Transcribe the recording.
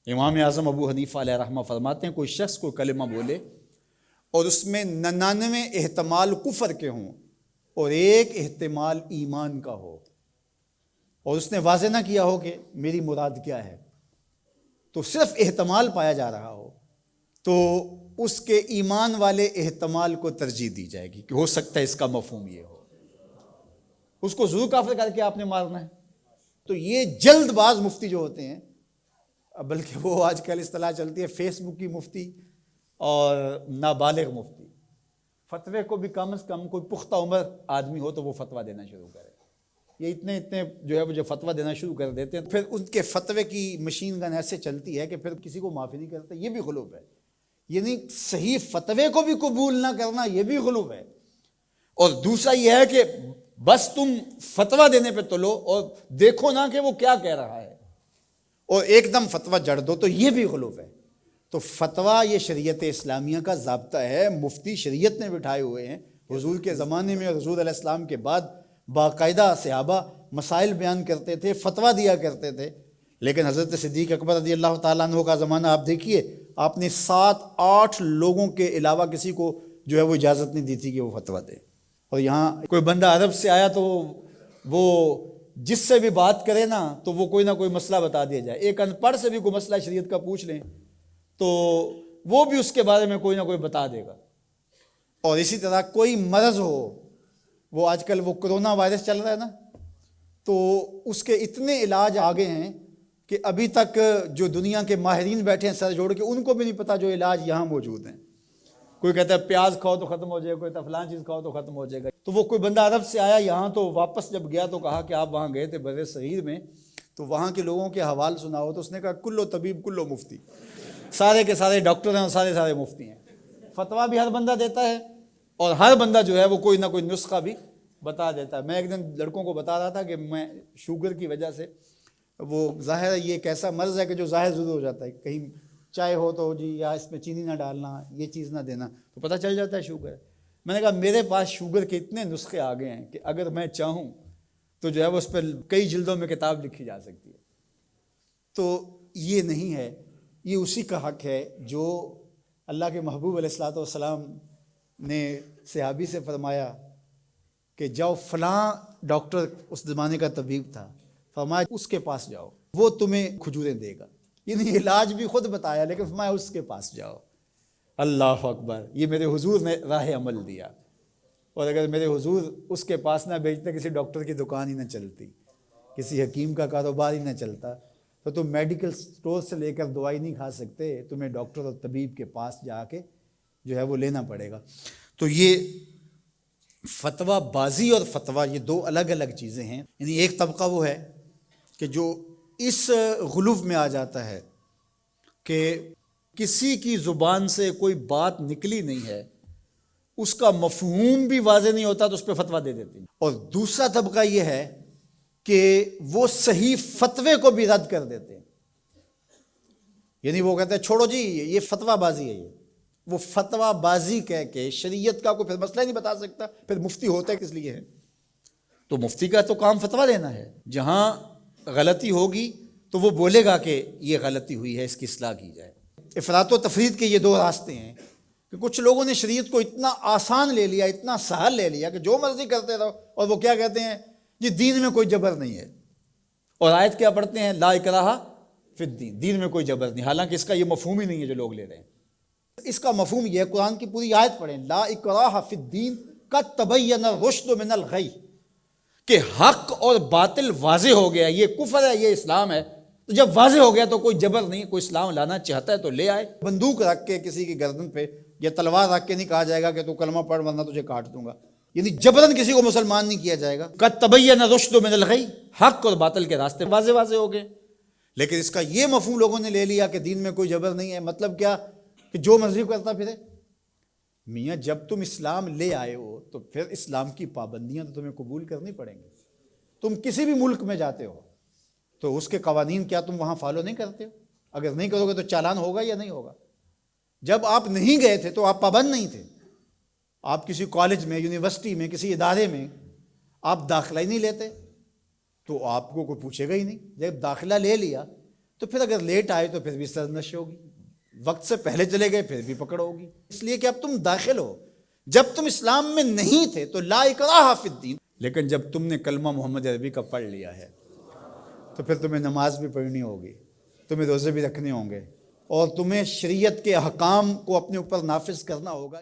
امام اعظم ابو حنیفہ علیہ رحمہ فرماتے ہیں کوئی شخص کوئی کلمہ بولے اور اس میں 99 احتمال کفر کے ہوں اور ایک احتمال ایمان کا ہو، اور اس نے واضح نہ کیا ہو کہ میری مراد کیا ہے، تو صرف احتمال پایا جا رہا ہو، تو اس کے ایمان والے احتمال کو ترجیح دی جائے گی کہ ہو سکتا ہے اس کا مفہوم یہ ہو، اس کو ضرور کافر کر کے آپ نے مارنا ہے۔ تو یہ جلد باز مفتی جو ہوتے ہیں، بلکہ وہ آج کل اصطلاح چلتی ہے فیس بک کی مفتی اور نابالغ مفتی، فتوے کو بھی کم از کم کوئی پختہ عمر آدمی ہو تو وہ فتویٰ دینا شروع کرے۔ یہ اتنے جو ہے وہ جو فتویٰ دینا شروع کر دیتے ہیں، پھر ان کے فتوے کی مشین گن ایسے چلتی ہے کہ پھر کسی کو معافی نہیں کرتے۔ یہ بھی غلو ہے، یعنی صحیح فتوے کو بھی قبول نہ کرنا، یہ بھی غلو ہے۔ اور دوسرا یہ ہے کہ بس تم فتویٰ دینے پہ تلو اور دیکھو نہ کہ وہ کیا کہہ رہا ہے اور ایک دم فتویٰ جڑ دو، تو یہ بھی غلو ہے۔ تو فتویٰ یہ شریعت اسلامیہ کا ضابطہ ہے، مفتی شریعت نے بٹھائے ہوئے ہیں۔ حضور کے زمانے میں اور حضور علیہ السلام کے بعد باقاعدہ صحابہ مسائل بیان کرتے تھے، فتویٰ دیا کرتے تھے، لیکن حضرت صدیق اکبر رضی اللہ تعالیٰ عنہ کا زمانہ آپ دیکھیے، آپ نے 7-8 لوگوں کے علاوہ کسی کو جو ہے وہ اجازت نہیں دی تھی کہ وہ فتویٰ دے۔ اور یہاں کوئی بندہ عرب سے آیا تو وہ جس سے بھی بات کرے نا تو وہ کوئی نہ کوئی مسئلہ بتا دیا جائے۔ ایک ان پڑھ سے بھی کوئی مسئلہ شریعت کا پوچھ لیں تو وہ بھی اس کے بارے میں کوئی نہ کوئی بتا دے گا۔ اور اسی طرح کوئی مرض ہو، وہ آج کل وہ کرونا وائرس چل رہا ہے نا، تو اس کے اتنے علاج آگے ہیں کہ ابھی تک جو دنیا کے ماہرین بیٹھے ہیں سر جوڑ کے، ان کو بھی نہیں پتہ جو علاج یہاں موجود ہیں۔ کوئی کہتا ہے پیاز کھاؤ تو ختم ہو جائے گا، کوئی کہتا ہے فلاں چیز کھاؤ تو ختم ہو جائے گا۔ تو وہ کوئی بندہ عرب سے آیا یہاں، تو واپس جب گیا تو کہا کہ آپ وہاں گئے تھے بر صغیر میں، تو وہاں کے لوگوں کے حوال سناؤ، تو اس نے کہا کلو طبیب کلو مفتی، سارے کے سارے ڈاکٹر ہیں اور سارے مفتی ہیں۔ فتویٰ بھی ہر بندہ دیتا ہے اور ہر بندہ جو ہے وہ کوئی نہ کوئی نسخہ بھی بتا دیتا ہے۔ میں ایک دن لڑکوں کو بتا رہا تھا کہ میں شوگر کی وجہ سے، وہ ظاہر ہے یہ ایک ایسا مرض ہے کہ جو ظاہر ضرور ہو جاتا ہے، کہیں چائے ہو تو جی یا اس میں چینی نہ ڈالنا، یہ چیز نہ دینا، تو پتہ چل جاتا ہے شوگر ہے۔ میں نے کہا میرے پاس شوگر کے اتنے نسخے آ گئے ہیں کہ اگر میں چاہوں تو جو ہے وہ اس پہ کئی جلدوں میں کتاب لکھی جا سکتی ہے۔ تو یہ نہیں ہے، یہ اسی کا حق ہے جو اللہ کے محبوب علیہ الصلوۃ والسلام نے صحابی سے فرمایا کہ جاؤ فلاں ڈاکٹر اس زمانے کا طبیب تھا، فرمایا اس کے پاس جاؤ، وہ تمہیں کھجوریں دے گا۔ یعنی علاج بھی خود بتایا، لیکن فرمایا اس کے پاس جاؤ۔ اللہ اکبر، یہ میرے حضور نے راہ عمل دیا۔ اور اگر میرے حضور اس کے پاس نہ بھیجتے، کسی ڈاکٹر کی دکان ہی نہ چلتی، کسی حکیم کا کاروبار ہی نہ چلتا، تو تم میڈیکل سٹور سے لے کر دوائی نہیں کھا سکتے، تمہیں ڈاکٹر اور طبیب کے پاس جا کے جو ہے وہ لینا پڑے گا۔ تو یہ فتویٰ بازی اور فتویٰ یہ دو الگ الگ چیزیں ہیں۔ یعنی ایک طبقہ وہ ہے کہ جو اس غلو میں آ جاتا ہے کہ کسی کی زبان سے کوئی بات نکلی نہیں ہے، اس کا مفہوم بھی واضح نہیں ہوتا تو اس پہ فتویٰ دے دیتے ہیں۔ اور دوسرا طبقہ یہ ہے کہ وہ صحیح فتوے کو بھی رد کر دیتے ہیں، یعنی وہ کہتے ہیں چھوڑو جی یہ فتویٰ بازی ہے، وہ فتویٰ بازی کہہ کے شریعت کا کوئی پھر مسئلہ نہیں بتا سکتا، پھر مفتی ہوتا ہے کس لیے ہے؟ تو مفتی کا تو کام فتویٰ دینا ہے، جہاں غلطی ہوگی تو وہ بولے گا کہ یہ غلطی ہوئی ہے، اس کی اصلاح کی جائے۔ افراط و تفرید کے یہ دو راستے ہیں کہ کچھ لوگوں نے شریعت کو اتنا آسان لے لیا، اتنا سہل لے لیا کہ جو مرضی کرتے رہو، اور وہ کیا کہتے ہیں جی دین میں کوئی جبر نہیں ہے، اور آیت کیا پڑھتے ہیں لا اکراہ فی الدین، دین میں کوئی جبر نہیں، حالانکہ اس کا یہ مفہوم ہی نہیں ہے جو لوگ لے رہے ہیں۔ اس کا مفہوم یہ ہے، قرآن کی پوری آیت پڑھیں، لا اکراہ فی الدین قد تبین الرشد من الغی، کہ حق اور باطل واضح ہو گیا، یہ کفر ہے یہ اسلام ہے، تو جب واضح ہو گیا تو کوئی جبر نہیں، کوئی اسلام لانا چاہتا ہے تو لے آئے۔ بندوق رکھ کے کسی کی گردن پہ یا تلوار رکھ کے نہیں کہا جائے گا کہ تو کلمہ پڑھ ورنہ تجھے کاٹ دوں گا، یعنی جبرن کسی کو مسلمان نہیں کیا جائے گا۔ قد تبین الرشد من الغی، حق اور باطل کے راستے واضح ہو گئے۔ لیکن اس کا یہ مفہوم لوگوں نے لے لیا کہ دین میں کوئی جبر نہیں ہے، مطلب کیا کہ جو مرضی کرتا پھرے۔ میاں جب تم اسلام لے آئے ہو تو پھر اسلام کی پابندیاں تو تمہیں قبول کرنی پڑیں گی۔ تم کسی بھی ملک میں جاتے ہو تو اس کے قوانین کیا تم وہاں فالو نہیں کرتے ہو؟ اگر نہیں کرو گے تو چالان ہوگا یا نہیں ہوگا؟ جب آپ نہیں گئے تھے تو آپ پابند نہیں تھے، آپ کسی کالج میں، یونیورسٹی میں، کسی ادارے میں آپ داخلہ ہی نہیں لیتے تو آپ کو کوئی پوچھے گا ہی نہیں۔ جب داخلہ لے لیا تو پھر اگر لیٹ آئے تو پھر بھی سرنش ہوگی، وقت سے پہلے چلے گئے پھر بھی پکڑ ہوگی، اس لیے کہ اب تم داخل ہو۔ جب تم اسلام میں نہیں تھے تو لا اکراہ فی الدین، لیکن جب تم نے کلمہ محمد عربی کا پڑھ لیا ہے تو پھر تمہیں نماز بھی پڑھنی ہوگی، تمہیں روزے بھی رکھنے ہوں گے، اور تمہیں شریعت کے احکام کو اپنے اوپر نافذ کرنا ہوگا۔